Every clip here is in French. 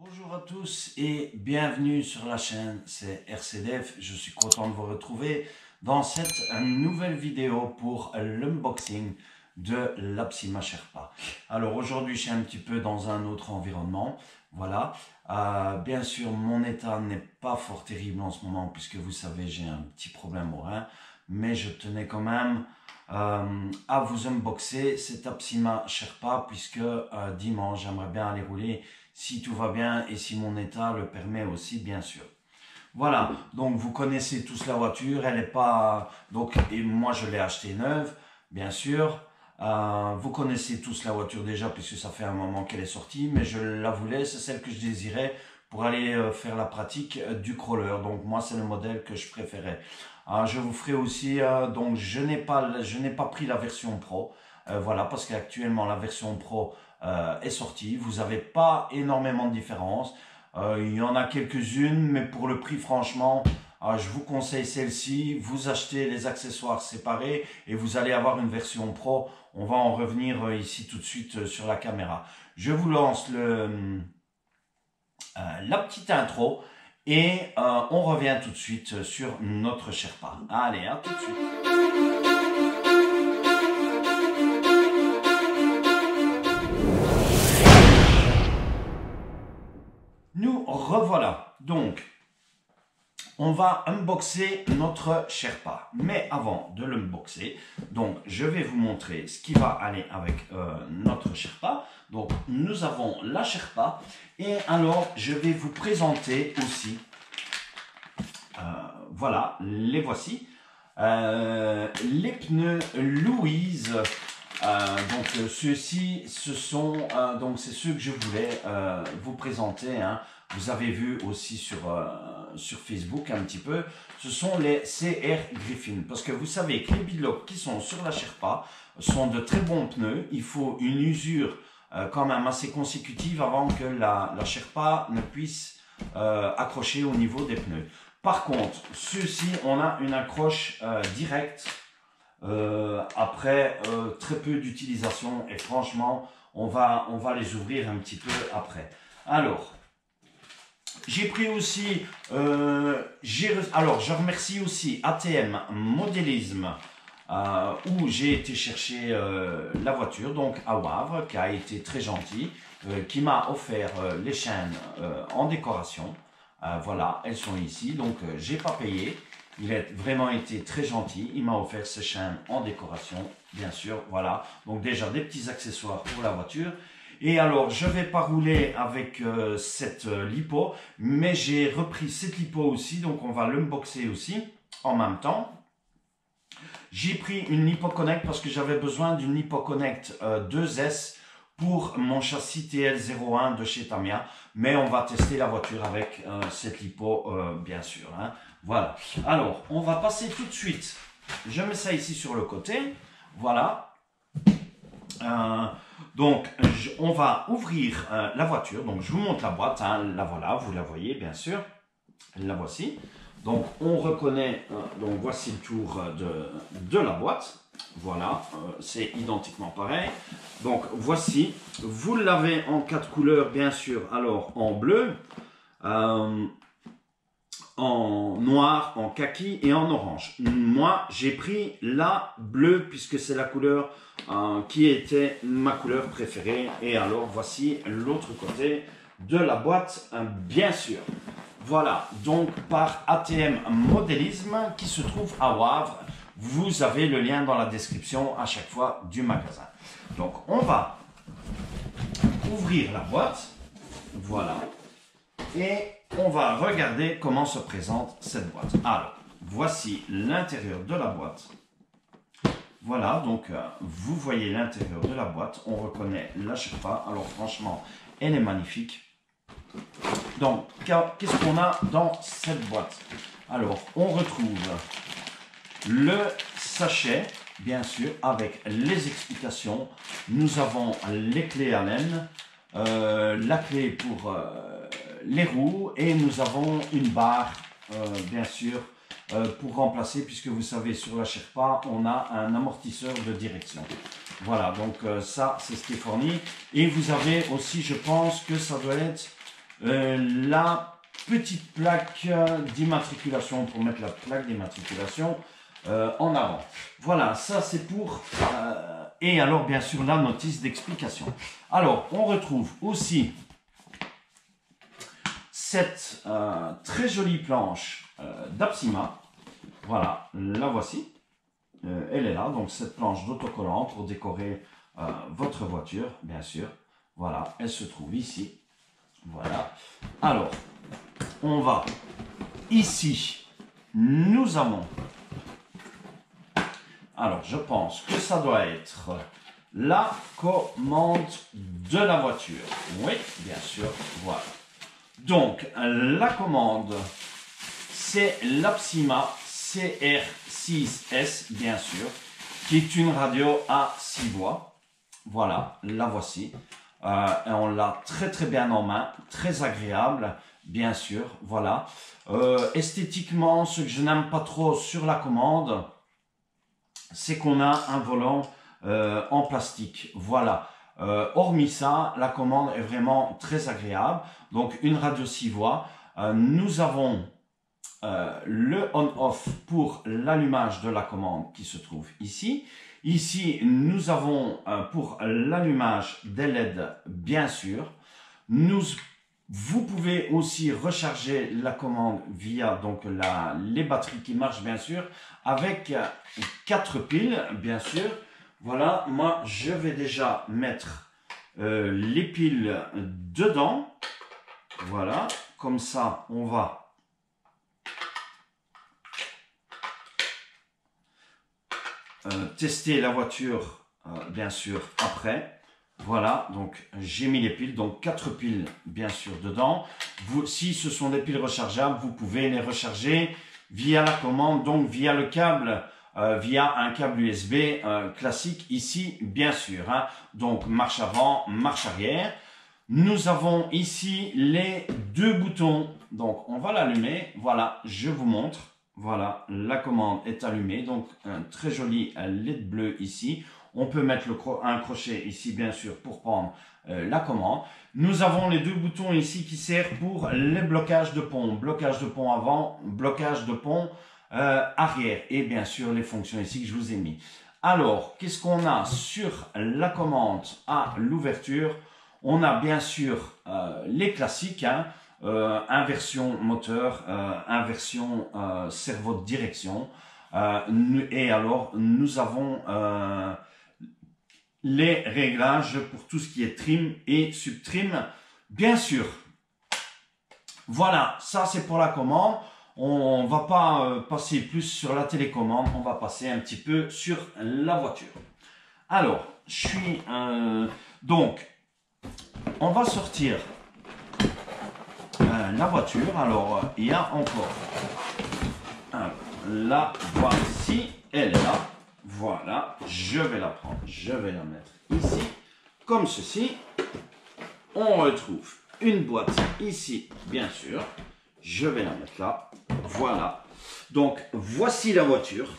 Bonjour à tous et bienvenue sur la chaîne, c'est RCDF. Je suis content de vous retrouver dans cette nouvelle vidéo pour l'unboxing de l'Apsima Sherpa. Alors aujourd'hui, je suis un petit peu dans un autre environnement. Voilà. Bien sûr, mon état n'est pas fort terrible en ce moment puisque vous savez, j'ai un petit problème au rein. Mais je tenais quand même à vous unboxer cet Apsima Sherpa puisque dimanche, j'aimerais bien aller rouler si tout va bien et si mon état le permet aussi, bien sûr. Voilà, donc vous connaissez tous la voiture, elle n'est pas... Donc, et moi je l'ai achetée neuve, bien sûr. Vous connaissez tous la voiture déjà puisque ça fait un moment qu'elle est sortie, mais je la voulais, c'est celle que je désirais pour aller faire la pratique du crawler. Donc moi c'est le modèle que je préférais. Je vous ferai aussi, donc je n'ai pas pris la version Pro, voilà, parce qu'actuellement la version Pro est sortie. Vous n'avez pas énormément de différence. Il y en a quelques-unes, mais pour le prix, franchement, je vous conseille celle-ci. Vous achetez les accessoires séparés et vous allez avoir une version Pro. On va en revenir ici tout de suite sur la caméra. Je vous lance la petite intro et on revient tout de suite sur notre Sherpa. Allez, à tout de suite. Nous revoilà. Donc, on va unboxer notre Sherpa. Mais avant de l'unboxer, donc je vais vous montrer ce qui va aller avec notre Sherpa. Donc, nous avons la Sherpa. Et alors, je vais vous présenter aussi, voilà, les voici. Les pneus Louise. Donc ceux-ci, ce sont donc c'est ceux que je voulais vous présenter. Hein. Vous avez vu aussi sur Facebook un petit peu. Ce sont les CR Griffin, parce que vous savez que les Bidlock qui sont sur la Sherpa sont de très bons pneus. Il faut une usure quand même assez consécutive avant que la Sherpa ne puisse accrocher au niveau des pneus. Par contre, ceux-ci, on a une accroche directe. Après très peu d'utilisation et franchement on va les ouvrir un petit peu après. Alors j'ai pris aussi alors je remercie aussi ATM Modélisme où j'ai été chercher la voiture, donc à Wavre, qui a été très gentil, qui m'a offert les chaînes en décoration. Voilà, elles sont ici, donc j'ai pas payé. Il a vraiment été très gentil. Il m'a offert ces chaînes en décoration, bien sûr. Voilà. Donc déjà des petits accessoires pour la voiture. Et alors, je ne vais pas rouler avec cette lipo, mais j'ai repris cette lipo aussi. Donc on va l'unboxer aussi en même temps. J'ai pris une Lipo Connect parce que j'avais besoin d'une Lipo Connect 2S pour mon châssis TL01 de chez Tamiya. Mais on va tester la voiture avec cette lipo, bien sûr. Hein. Voilà. Alors, on va passer tout de suite. Je mets ça ici sur le côté. Voilà. Donc, on va ouvrir la voiture. Donc, je vous montre la boîte. Hein. La voilà, vous la voyez, bien sûr. La voici. Donc, on reconnaît. Donc, voici le tour de la boîte. Voilà, c'est identiquement pareil. Donc, voici. Vous l'avez en 4 couleurs, bien sûr. Alors, en bleu. En noir, en kaki et en orange. Moi, j'ai pris la bleue puisque c'est la couleur qui était ma couleur préférée. Et alors, voici l'autre côté de la boîte, bien sûr. Voilà, donc par ATM Modélisme qui se trouve à Wavre. Vous avez le lien dans la description à chaque fois du magasin. Donc, on va ouvrir la boîte. Voilà. Et on va regarder comment se présente cette boîte. Alors, voici l'intérieur de la boîte. Voilà, donc vous voyez l'intérieur de la boîte. On reconnaît la Sherpa. Alors franchement, elle est magnifique. Donc, qu'est-ce qu'on a dans cette boîte? Alors, on retrouve le sachet, bien sûr, avec les explications. Nous avons les clés Allen, la clé pour... les roues et nous avons une barre bien sûr pour remplacer, puisque vous savez sur la Sherpa on a un amortisseur de direction. Voilà, donc ça c'est ce qui est fourni. Et vous avez aussi, je pense que ça doit être la petite plaque d'immatriculation, pour mettre la plaque d'immatriculation en avant. Voilà, ça c'est pour... et alors bien sûr la notice d'explication. Alors, on retrouve aussi cette très jolie planche d'Apsima. Voilà, la voici. Elle est là, donc cette planche d'autocollant pour décorer votre voiture, bien sûr. Voilà, elle se trouve ici. Voilà. Alors, on va ici. Nous avons... Alors, je pense que ça doit être la commande de la voiture. Oui, bien sûr, voilà. Donc, la commande, c'est l'Apsima CR6S, bien sûr, qui est une radio à 6 voix. Voilà, la voici. Et on l'a très très bien en main, très agréable, bien sûr, voilà. Esthétiquement, ce que je n'aime pas trop sur la commande, c'est qu'on a un volant en plastique, voilà. Hormis ça, la commande est vraiment très agréable. Donc une radio 6 voix. Nous avons le on-off pour l'allumage de la commande qui se trouve ici. Ici, nous avons pour l'allumage des LED, bien sûr. Vous pouvez aussi recharger la commande via donc les batteries qui marchent, bien sûr, avec 4 piles, bien sûr. Voilà, moi, je vais déjà mettre les piles dedans. Voilà, comme ça, on va tester la voiture, bien sûr, après. Voilà, donc j'ai mis les piles, donc 4 piles, bien sûr, dedans. Si ce sont des piles rechargeables, vous pouvez les recharger via la commande, donc via le câble, via un câble USB classique ici, bien sûr. Hein. Donc, marche avant, marche arrière. Nous avons ici les 2 boutons. Donc, on va l'allumer. Voilà, je vous montre. Voilà, la commande est allumée. Donc, un très joli LED bleu ici. On peut mettre un crochet ici, bien sûr, pour prendre la commande. Nous avons les 2 boutons ici qui servent pour les blocages de pont. Blocage de pont avant, blocage de pont arrière. Et bien sûr, les fonctions ici que je vous ai mis. Alors, qu'est-ce qu'on a sur la commande à l'ouverture? On a bien sûr les classiques, hein, inversion moteur, inversion servo de direction. Et alors, nous avons les réglages pour tout ce qui est trim et subtrim, bien sûr. Voilà, ça c'est pour la commande. On ne va pas passer plus sur la télécommande, on va passer un petit peu sur la voiture. Alors, je suis... donc, on va sortir la voiture. Alors, il y a encore... la voici, elle est là. Voilà, je vais la prendre, je vais la mettre ici, comme ceci. On retrouve une boîte ici, bien sûr. Je vais la mettre là. Voilà. Donc, voici la voiture.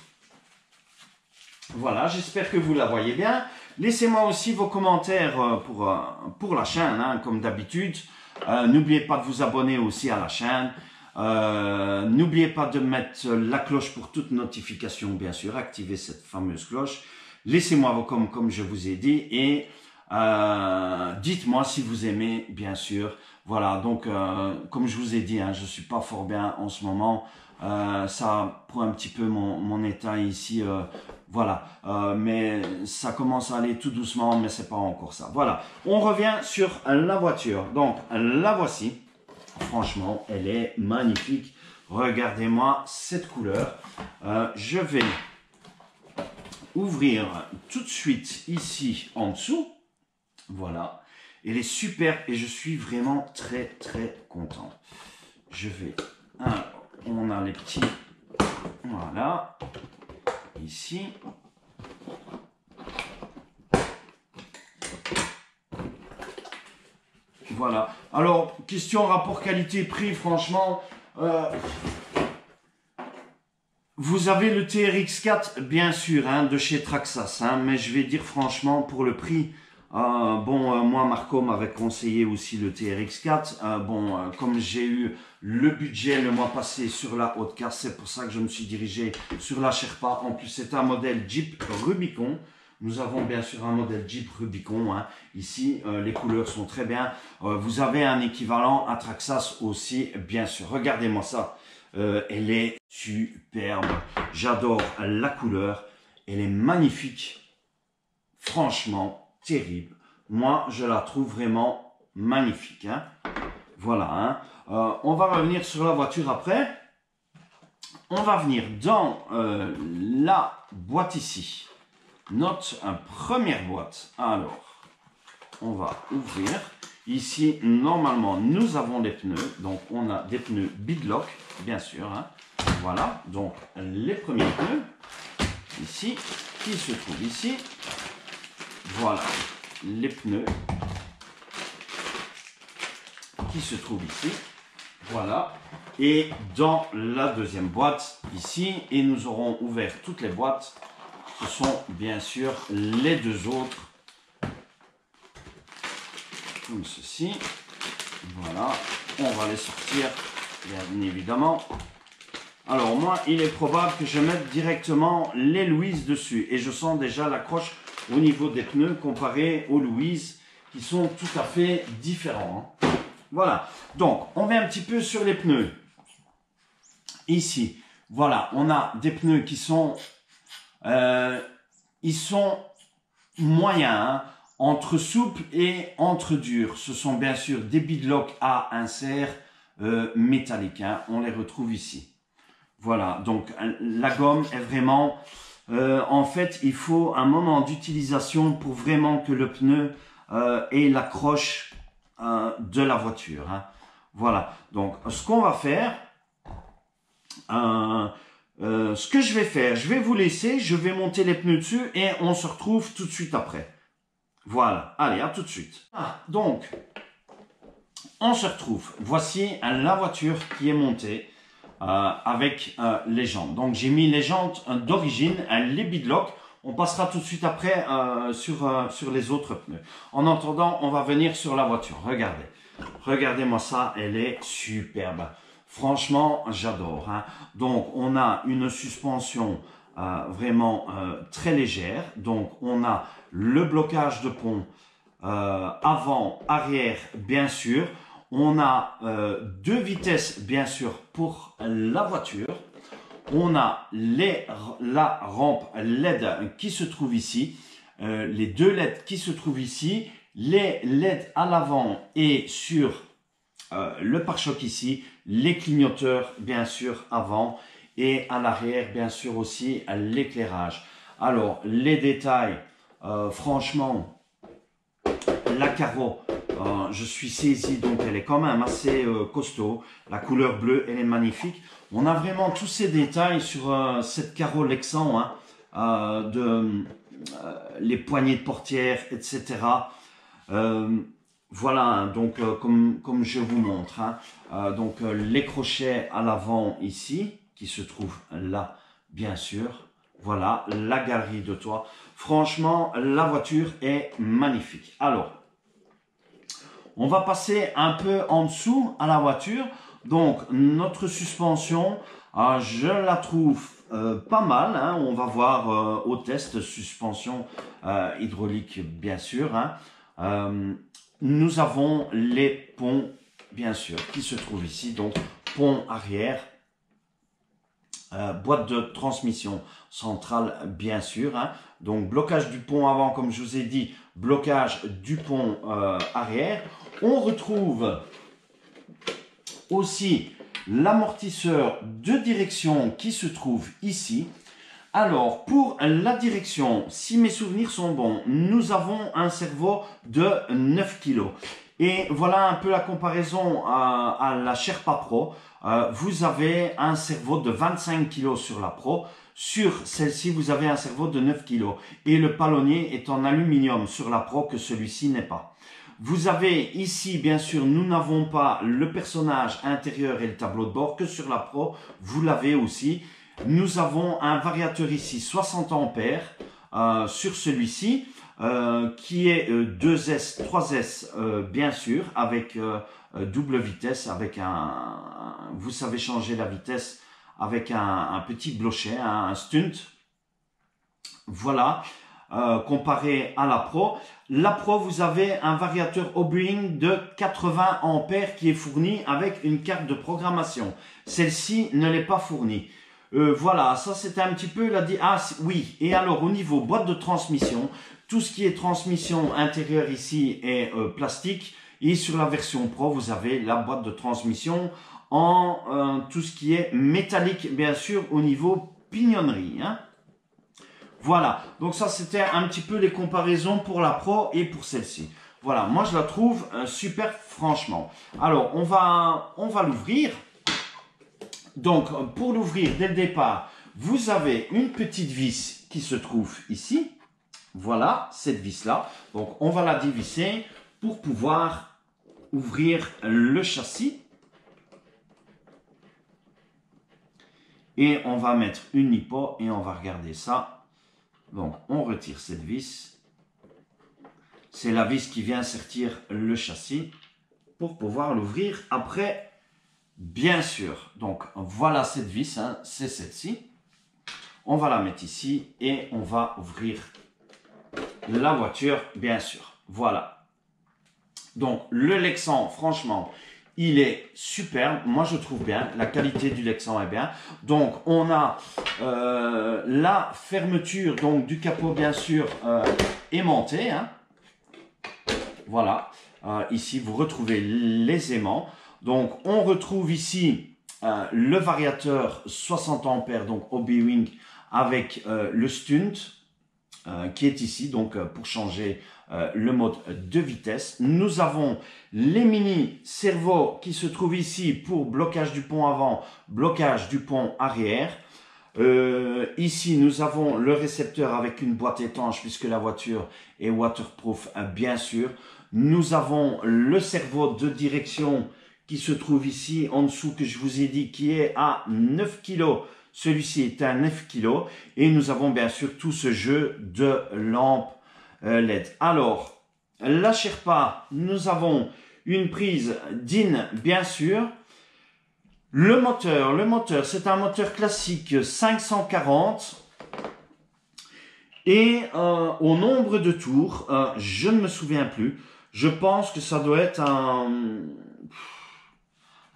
Voilà, j'espère que vous la voyez bien. Laissez-moi aussi vos commentaires pour la chaîne, hein, comme d'habitude. N'oubliez pas de vous abonner aussi à la chaîne. N'oubliez pas de mettre la cloche pour toute notification, bien sûr. Activez cette fameuse cloche. Laissez-moi vos comme je vous ai dit. Et dites-moi si vous aimez, bien sûr. Voilà, donc comme je vous ai dit, hein, je suis pas fort bien en ce moment. Ça pour un petit peu mon état ici. Voilà, mais ça commence à aller tout doucement, mais c'est pas encore ça. Voilà, on revient sur la voiture. Donc, la voici. Franchement, elle est magnifique. Regardez-moi cette couleur. Je vais ouvrir tout de suite ici en dessous. Voilà. Elle est super et je suis vraiment très très content. Je vais... on a les petits... Voilà. Ici. Voilà. Alors, question rapport qualité-prix, franchement, vous avez le TRX4, bien sûr, hein, de chez Traxxas, hein, mais je vais dire franchement, pour le prix, Moi, Marco m'avait conseillé aussi le TRX4. Comme j'ai eu le budget le mois passé sur la haute casse, c'est pour ça que je me suis dirigé sur la Sherpa. En plus, c'est un modèle Jeep Rubicon. Nous avons bien sûr un modèle Jeep Rubicon. Ici, les couleurs sont très bien. Vous avez un équivalent à Traxxas aussi, bien sûr. Regardez-moi ça. Elle est superbe. J'adore la couleur. Elle est magnifique. Franchement, terrible. Moi, je la trouve vraiment magnifique. Voilà. On va revenir sur la voiture après. On va venir dans la boîte ici. Notre première boîte. Alors, on va ouvrir. Ici, normalement, nous avons des pneus. Donc, on a des pneus Bidlock, bien sûr. Voilà. Donc, les premiers pneus. Ici, qui se trouvent ici. Voilà. Les pneus qui se trouvent ici. Voilà. Et dans la deuxième boîte, ici, et nous aurons ouvert toutes les boîtes. Ce sont bien sûr les deux autres. Comme ceci. Voilà. On va les sortir, bien évidemment. Alors moi, il est probable que je mette directement les Louise dessus. Et je sens déjà l'accroche au niveau des pneus comparé aux Louise qui sont tout à fait différents. Voilà. Donc, on vient un petit peu sur les pneus. Ici, voilà, on a des pneus qui sont... ils sont moyens, entre souples et entre durs. Ce sont bien sûr des Bidlock à insert métallique. On les retrouve ici. Voilà, donc la gomme est vraiment... en fait, il faut un moment d'utilisation pour vraiment que le pneu ait l'accroche de la voiture. Voilà, donc ce qu'on va faire... ce que je vais faire, je vais vous laisser, je vais monter les pneus dessus et on se retrouve tout de suite après. Voilà, allez, à tout de suite. Donc, on se retrouve. Voici la voiture qui est montée avec les jantes. Donc, j'ai mis les jantes d'origine, les Bidlock. On passera tout de suite après sur les autres pneus. En attendant, on va venir sur la voiture. Regardez. Regardez-moi ça, elle est superbe. Franchement, j'adore. Donc, on a une suspension vraiment très légère. Donc, on a le blocage de pont avant, arrière, bien sûr. On a deux vitesses, bien sûr, pour la voiture. On a la rampe LED qui se trouve ici. Les deux LED qui se trouvent ici. Les LED à l'avant et sur le pare-choc ici, les clignoteurs bien sûr avant et à l'arrière bien sûr aussi l'éclairage. Alors les détails, franchement, la carreau, je suis saisi, donc elle est quand même assez costaud. La couleur bleue, elle est magnifique. On a vraiment tous ces détails sur cette carreau Lexan, les poignées de portière, etc. Voilà, donc comme je vous montre, donc les crochets à l'avant ici, qui se trouvent là, bien sûr. Voilà, la galerie de toit. Franchement, la voiture est magnifique. Alors, on va passer un peu en dessous à la voiture. Donc, notre suspension, je la trouve pas mal. On va voir au test suspension hydraulique, bien sûr. Nous avons les ponts, bien sûr, qui se trouvent ici. Donc, pont arrière, boîte de transmission centrale, bien sûr. Donc, blocage du pont avant, comme je vous ai dit, blocage du pont arrière. On retrouve aussi l'amortisseur de direction qui se trouve ici. Alors, pour la direction, si mes souvenirs sont bons, nous avons un servo de 9 kg. Et voilà un peu la comparaison à la Sherpa Pro. Vous avez un servo de 25 kg sur la Pro. Sur celle-ci, vous avez un servo de 9 kg. Et le palonnier est en aluminium sur la Pro que celui-ci n'est pas. Vous avez ici, bien sûr, nous n'avons pas le personnage intérieur et le tableau de bord que sur la Pro. Vous l'avez aussi. Nous avons un variateur ici, 60 ampères sur celui-ci. qui est 2S, 3S bien sûr, avec double vitesse, avec vous savez changer la vitesse avec un petit blochet, un stunt. Voilà, comparé à la Pro. La Pro, vous avez un variateur Obeing de 80 ampères qui est fourni avec une carte de programmation. Celle-ci ne l'est pas fournie. Voilà, ça c'était un petit peu oui, et alors au niveau boîte de transmission, tout ce qui est transmission intérieure ici est plastique. Et sur la version Pro, vous avez la boîte de transmission en tout ce qui est métallique, bien sûr, au niveau pignonnerie. Hein. Voilà, donc ça c'était un petit peu les comparaisons pour la Pro et pour celle-ci. Voilà, moi je la trouve super franchement. Alors, on va l'ouvrir. Donc, pour l'ouvrir dès le départ, vous avez une petite vis qui se trouve ici. Voilà, cette vis-là. Donc, on va la dévisser pour pouvoir ouvrir le châssis. Et on va mettre une lipo et on va regarder ça. Donc, on retire cette vis. C'est la vis qui vient sertir le châssis pour pouvoir l'ouvrir après, bien sûr. Donc, voilà cette vis, hein, c'est celle-ci. On va la mettre ici et on va ouvrir la voiture, bien sûr. Voilà. Donc, le Lexan, franchement, il est superbe. Moi, je trouve bien. La qualité du Lexan est bien. Donc, on a la fermeture donc, du capot, bien sûr, aimantée. Hein. Voilà. Ici, vous retrouvez les aimants. Donc, on retrouve ici le variateur 60 ampères, donc Obeing, avec le stunt qui est ici, donc pour changer le mode de vitesse. Nous avons les mini servos qui se trouvent ici pour blocage du pont avant, blocage du pont arrière. Ici, nous avons le récepteur avec une boîte étanche puisque la voiture est waterproof, bien sûr. Nous avons le servo de direction qui se trouve ici en dessous que je vous ai dit qui est à 9 kg. Celui-ci est à 9 kg. Et nous avons bien sûr tout ce jeu de lampes LED. Alors, la Sherpa, nous avons une prise DIN bien sûr. Le moteur, c'est un moteur classique 540. Et au nombre de tours, je ne me souviens plus. Je pense que ça doit être un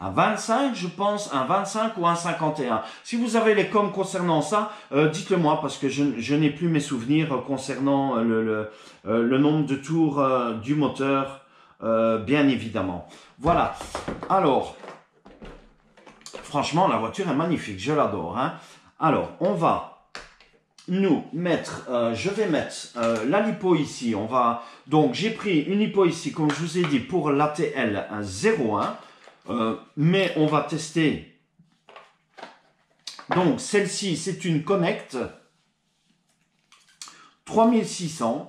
25, je pense, un 25 ou un 51. Si vous avez les coms concernant ça, dites-le moi parce que je n'ai plus mes souvenirs concernant le nombre de tours du moteur, bien évidemment. Voilà. Alors, franchement, la voiture est magnifique, je l'adore. Hein. Alors, on va nous mettre, je vais mettre la lipo ici. Donc, j'ai pris une lipo ici, comme je vous ai dit, pour l'ATL 01. Mais on va tester. Donc, celle-ci, c'est une Connect 3600.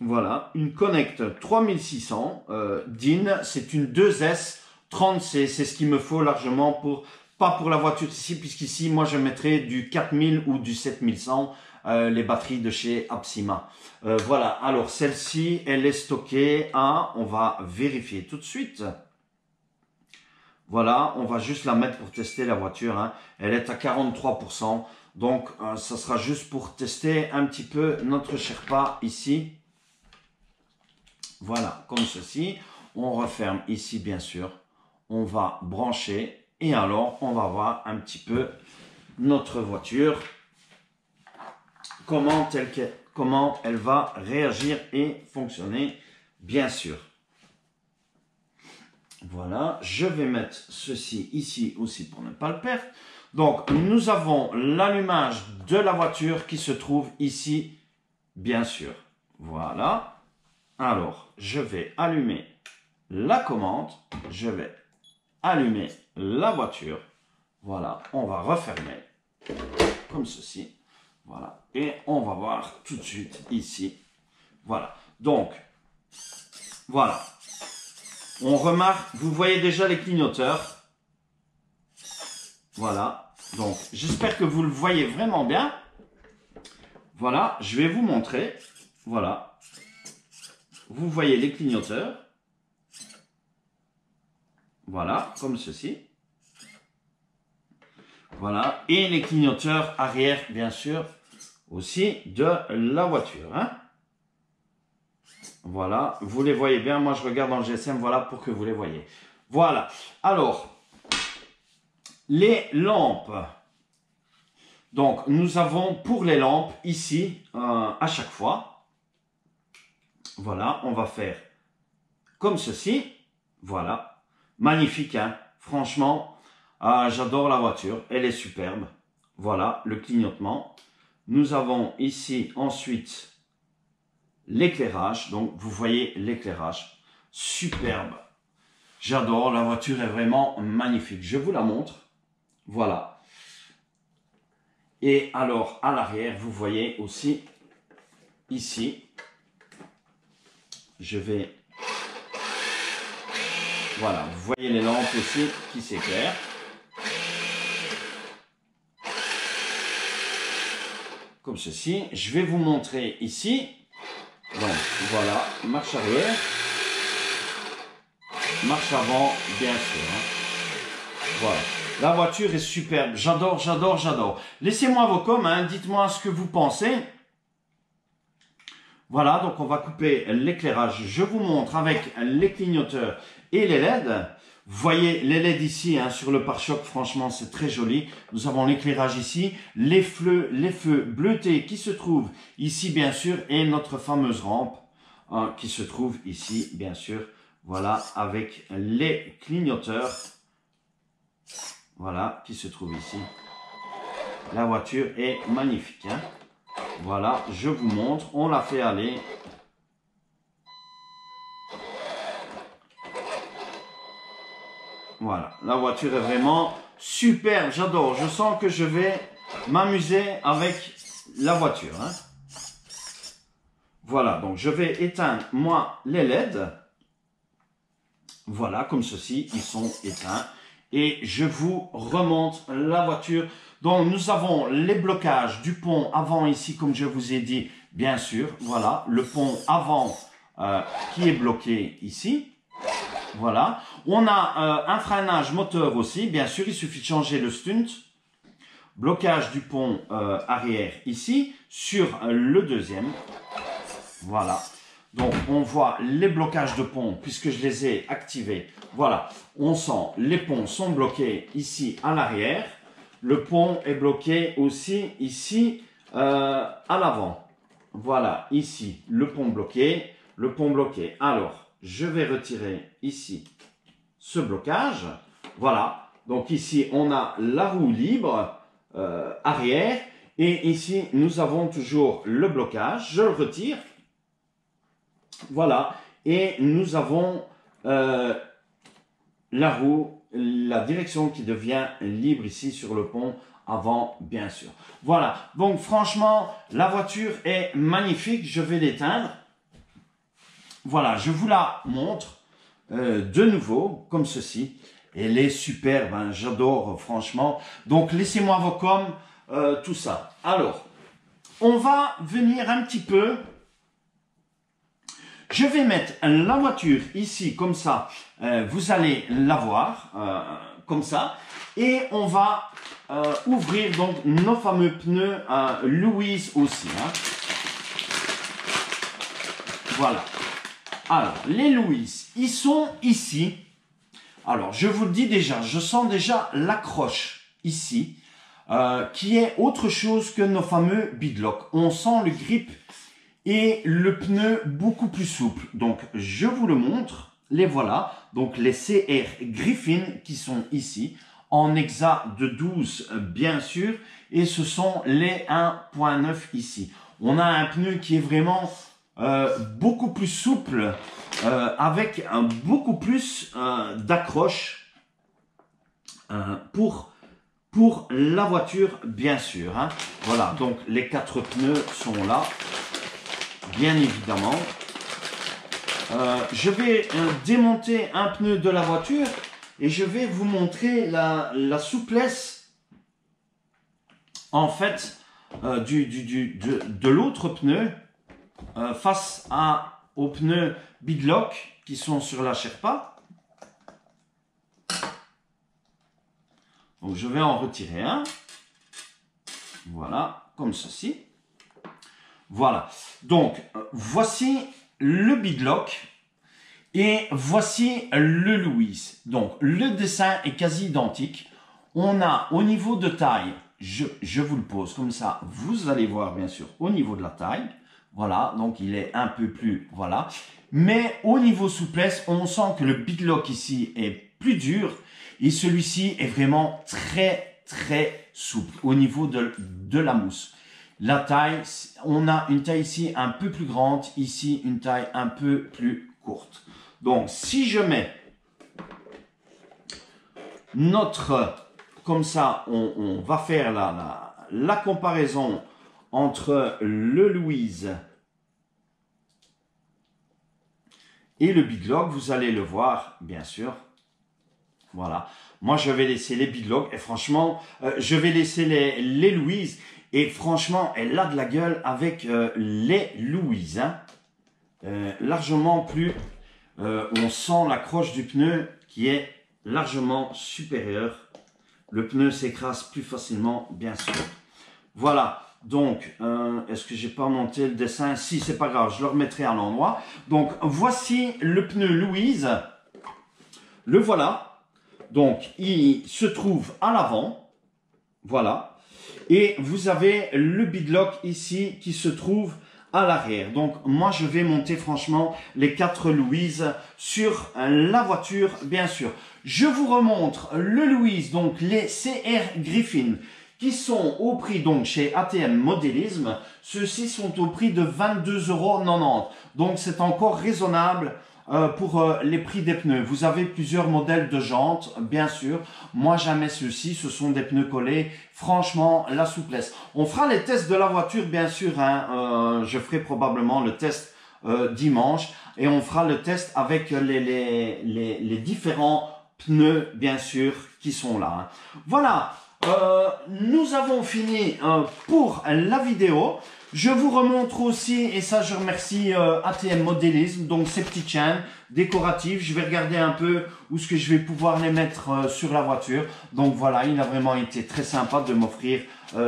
Voilà, une Connect 3600 DIN. C'est une 2S 30C. C'est ce qu'il me faut largement pour, pas pour la voiture ici, puisqu'ici, moi, je mettrai du 4000 ou du 7100, les batteries de chez Apsima. Voilà, alors celle-ci, elle est stockée à, on va vérifier tout de suite. Voilà, on va juste la mettre pour tester la voiture. Hein. Elle est à 43%. Donc, ça sera juste pour tester un petit peu notre Sherpa ici. Voilà, comme ceci. On referme ici, bien sûr. On va brancher. Et alors, on va voir un petit peu notre voiture. Comment elle va réagir et fonctionner, bien sûr. Voilà, je vais mettre ceci ici aussi pour ne pas le perdre. Donc, nous avons l'allumage de la voiture qui se trouve ici, bien sûr. Voilà. Alors, je vais allumer la commande. Je vais allumer la voiture. Voilà, on va refermer comme ceci. Voilà, et on va voir tout de suite ici. Voilà, donc, voilà. On remarque, vous voyez déjà les clignoteurs. Voilà. Donc, j'espère que vous le voyez vraiment bien. Voilà, je vais vous montrer. Voilà. Vous voyez les clignoteurs. Voilà, comme ceci. Voilà. Et les clignoteurs arrière, bien sûr, aussi de la voiture. Hein. Voilà, vous les voyez bien. Moi, je regarde dans le GSM, voilà, pour que vous les voyez. Voilà. Alors, les lampes. Donc, nous avons pour les lampes, ici, à chaque fois. Voilà, on va faire comme ceci. Voilà. Magnifique, hein. Franchement, j'adore la voiture. Elle est superbe. Voilà, le clignotement. Nous avons ici, ensuite, l'éclairage. Donc, vous voyez l'éclairage. Superbe. J'adore. La voiture est vraiment magnifique. Je vous la montre. Voilà. Et alors, à l'arrière, vous voyez aussi, ici, je vais... Voilà, vous voyez les lampes aussi qui s'éclairent. Comme ceci. Je vais vous montrer ici. Donc, voilà, marche arrière. Marche avant, bien sûr. Hein. Voilà. La voiture est superbe. J'adore, j'adore, j'adore. Laissez-moi vos coms, hein. Dites-moi ce que vous pensez. Voilà, donc on va couper l'éclairage. Je vous montre avec les clignoteurs et les LED. Vous voyez les LED ici hein, sur le pare-choc, franchement c'est très joli. Nous avons l'éclairage ici, les feux bleutés qui se trouvent ici bien sûr et notre fameuse rampe hein, qui se trouve ici bien sûr. Voilà, avec les clignoteurs. Voilà, qui se trouve ici. La voiture est magnifique. Hein. Voilà, je vous montre. On l'a fait aller. Voilà, la voiture est vraiment superbe. J'adore. Je sens que je vais m'amuser avec la voiture. Hein. Voilà, donc je vais éteindre moi les LED. Voilà, comme ceci, ils sont éteints. Et je vous remonte la voiture. Donc, nous avons les blocages du pont avant ici, comme je vous ai dit, bien sûr. Voilà, le pont avant qui est bloqué ici. Voilà. On a un freinage moteur aussi, bien sûr. Il suffit de changer le stunt. Blocage du pont arrière ici, sur le deuxième. Voilà. Donc, on voit les blocages de pont, puisque je les ai activés. Voilà, on sent les ponts sont bloqués ici à l'arrière. Le pont est bloqué aussi ici à l'avant. Voilà, ici, le pont bloqué. Le pont bloqué. Alors, je vais retirer ici ce blocage. Voilà, donc ici, on a la roue libre arrière. Et ici, nous avons toujours le blocage. Je le retire. Voilà, et nous avons la roue, la direction qui devient libre ici sur le pont avant, bien sûr. Voilà, donc franchement, la voiture est magnifique. Je vais l'éteindre. Voilà, je vous la montre de nouveau, comme ceci. Elle est superbe, hein, j'adore franchement. Donc, laissez-moi vos coms, tout ça. Alors, on va venir un petit peu... Je vais mettre la voiture ici, comme ça, vous allez la voir, comme ça. Et on va ouvrir donc nos fameux pneus Lewis aussi. Hein. Voilà. Alors, les Lewis, ils sont ici. Alors, je vous le dis déjà, je sens déjà l'accroche ici, qui est autre chose que nos fameux beadlock. On sent le grip et le pneu beaucoup plus souple. Donc, je vous le montre. Les voilà. Donc, les CR Griffin qui sont ici. En hexa de 12, bien sûr. Et ce sont les 1.9 ici. On a un pneu qui est vraiment beaucoup plus souple. Avec beaucoup plus d'accroche pour la voiture, bien sûr. Hein. Voilà. Donc, les 4 pneus sont là. Bien évidemment. Je vais démonter un pneu de la voiture et je vais vous montrer la souplesse en fait de l'autre pneu. face aux pneus Beadlock qui sont sur la Sherpa. Donc je vais en retirer un. Voilà, comme ceci. Voilà. Donc voici le Beadlock et voici le Louise. Donc le dessin est quasi identique. On a au niveau de taille, je vous le pose comme ça, vous allez voir bien sûr au niveau de la taille. Voilà, donc il est un peu plus, voilà. Mais au niveau souplesse, on sent que le Beadlock ici est plus dur et celui-ci est vraiment très souple au niveau de la mousse. La taille, on a une taille ici un peu plus grande, ici une taille un peu plus courte. Donc si je mets comme ça, on va faire la comparaison entre le Louise et le Beadlock, vous allez le voir, bien sûr. Voilà. Moi, je vais laisser les Beadlock et franchement, je vais laisser les Louise. Et franchement, elle a de la gueule avec les Louise. Hein. Largement plus, on sent la croche du pneu qui est largement supérieure. Le pneu s'écrase plus facilement, bien sûr. Voilà. Donc, est-ce que j'ai pas monté le dessin? Si, c'est pas grave, je le remettrai à l'endroit. Donc, voici le pneu Louise. Le voilà. Donc, il se trouve à l'avant. Voilà. Et vous avez le Beadlock ici qui se trouve à l'arrière. Donc, moi, je vais monter franchement les 4 Louise sur la voiture, bien sûr. Je vous remontre le Louise, donc les CR Griffin, qui sont au prix, donc chez ATM Modélisme, ceux-ci sont au prix de 22,90 €. Donc c'est encore raisonnable pour les prix des pneus. Vous avez plusieurs modèles de jantes, bien sûr. Moi jamais ceux-ci, ce sont des pneus collés. Franchement, la souplesse. On fera les tests de la voiture, bien sûr. Hein. Je ferai probablement le test dimanche. Et on fera le test avec les différents pneus, bien sûr, qui sont là. Hein. Voilà. Nous avons fini pour la vidéo. Je vous remontre aussi, et ça je remercie ATM Modélisme, donc ces petites chaînes décoratives. Je vais regarder un peu où est-ce que je vais pouvoir les mettre sur la voiture. Donc voilà, il a vraiment été très sympa de m'offrir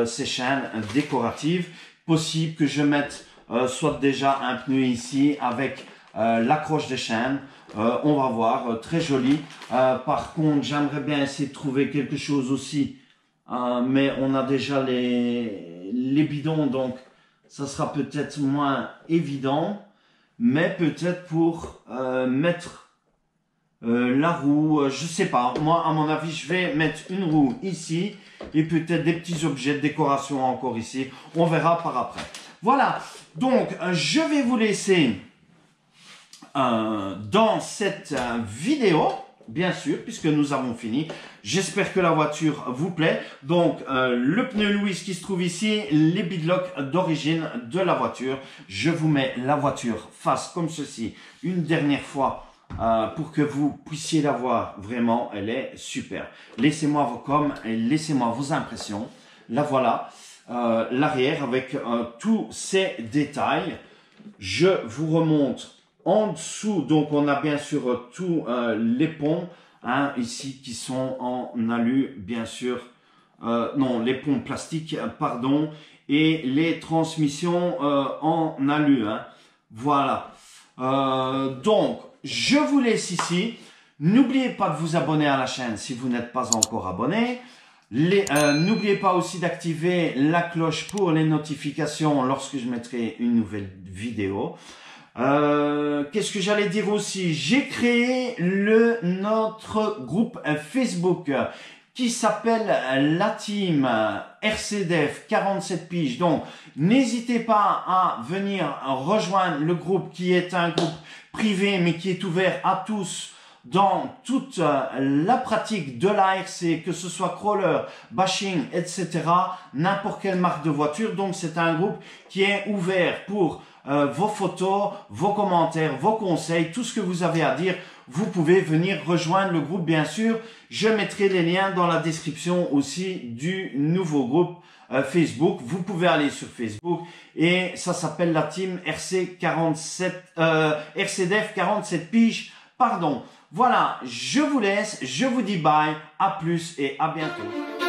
ces chaînes décoratives. Possible que je mette soit déjà un pneu ici avec l'accroche des chaînes. On va voir, très joli. Par contre, j'aimerais bien essayer de trouver quelque chose aussi. Mais on a déjà les bidons, donc ça sera peut-être moins évident. Mais peut-être pour mettre la roue, je sais pas. Moi, à mon avis, je vais mettre une roue ici et peut-être des petits objets de décoration encore ici. On verra par après. Voilà, donc je vais vous laisser dans cette vidéo. Bien sûr, puisque nous avons fini. J'espère que la voiture vous plaît. Donc, le pneu Louise qui se trouve ici, les Beadlock d'origine de la voiture. Je vous mets la voiture face comme ceci une dernière fois pour que vous puissiez la voir. Vraiment, elle est super. Laissez-moi vos coms et laissez-moi vos impressions. La voilà, l'arrière avec tous ces détails. Je vous remonte en dessous, donc on a bien sûr tous les ponts, hein, ici qui sont en alu, bien sûr, non, les ponts plastiques, pardon, et les transmissions en alu, hein, voilà. Donc, je vous laisse ici. N'oubliez pas de vous abonner à la chaîne si vous n'êtes pas encore abonné. N'oubliez pas aussi d'activer la cloche pour les notifications lorsque je mettrai une nouvelle vidéo. Qu'est-ce que j'allais dire aussi? J'ai créé notre groupe Facebook qui s'appelle la team RCDF 47 piges. Donc, n'hésitez pas à venir rejoindre le groupe qui est un groupe privé mais qui est ouvert à tous dans toute la pratique de l'ARC, que ce soit crawler, bashing, etc. N'importe quelle marque de voiture. Donc, c'est un groupe qui est ouvert pour vos photos, vos commentaires, vos conseils, tout ce que vous avez à dire. Vous pouvez venir rejoindre le groupe, bien sûr. Je mettrai les liens dans la description aussi du nouveau groupe Facebook. Vous pouvez aller sur Facebook et ça s'appelle la team RCDF 47 piges. Pardon. Voilà, je vous laisse, je vous dis bye, à plus et à bientôt.